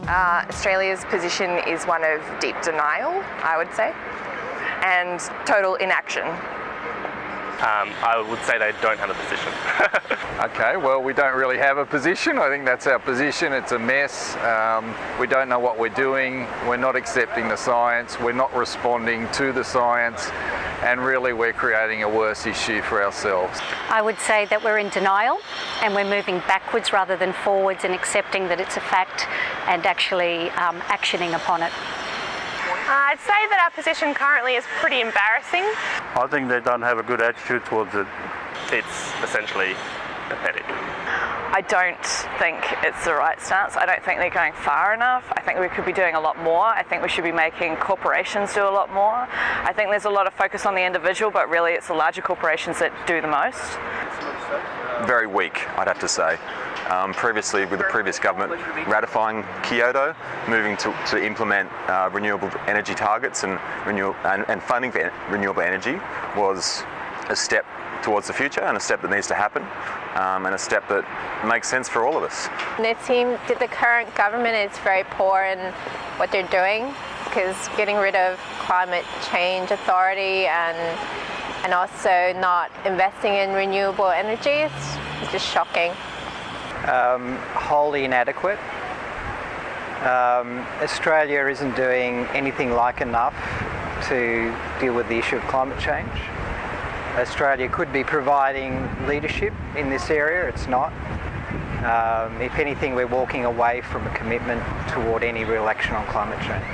Australia's position is one of deep denial, I would say, and total inaction. I would say they don't have a position. Okay, well, we don't really have a position. I think that's our position. It's a mess. We don't know what we're doing. We're not accepting the science. We're not responding to the science. And really, we're creating a worse issue for ourselves. I would say that we're in denial and we're moving backwards rather than forwards and accepting that it's a fact and actually actioning upon it. I'd say that our position currently is pretty embarrassing. I think they don't have a good attitude towards it. It's essentially pathetic. I don't think it's the right stance. I don't think they're going far enough. I think we could be doing a lot more. I think we should be making corporations do a lot more. I think there's a lot of focus on the individual, but really it's the larger corporations that do the most. Very weak, I'd have to say. Previously, with the previous government ratifying Kyoto, moving to implement renewable energy targets and funding for renewable energy was a step towards the future and a step that needs to happen and a step that makes sense for all of us. And it seems that the current government is very poor in what they're doing, because getting rid of climate change authority and also not investing in renewable energy is just shocking. Wholly inadequate. Australia isn't doing anything like enough to deal with the issue of climate change. Australia could be providing leadership in this area, it's not. If anything, we're walking away from a commitment toward any real action on climate change.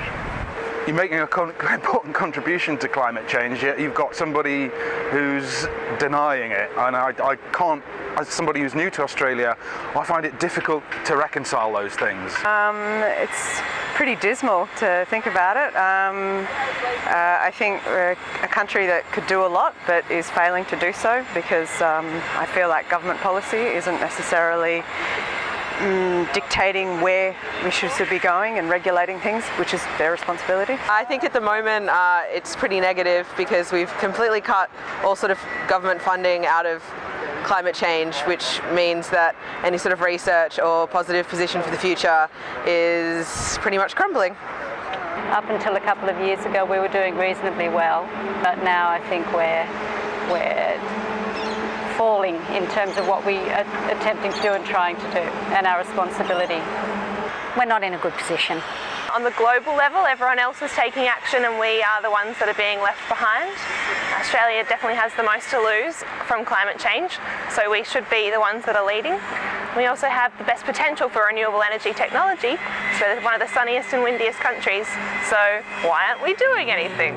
You're making an important contribution to climate change, yet you've got somebody who's denying it. And I can't, as somebody who's new to Australia, I find it difficult to reconcile those things. It's pretty dismal to think about it. I think we're a country that could do a lot but is failing to do so because I feel like government policy isn't necessarily dictating where we should be going and regulating things, which is their responsibility. I think at the moment it's pretty negative because we've completely cut all sort of government funding out of climate change, which means that any sort of research or positive position for the future is pretty much crumbling. Up until a couple of years ago we were doing reasonably well, but now I think we're falling in terms of what we are attempting to do and trying to do, and our responsibility. We're not in a good position. On the global level, everyone else is taking action and we are the ones that are being left behind. Australia definitely has the most to lose from climate change, so we should be the ones that are leading. We also have the best potential for renewable energy technology, so we're one of the sunniest and windiest countries, so why aren't we doing anything?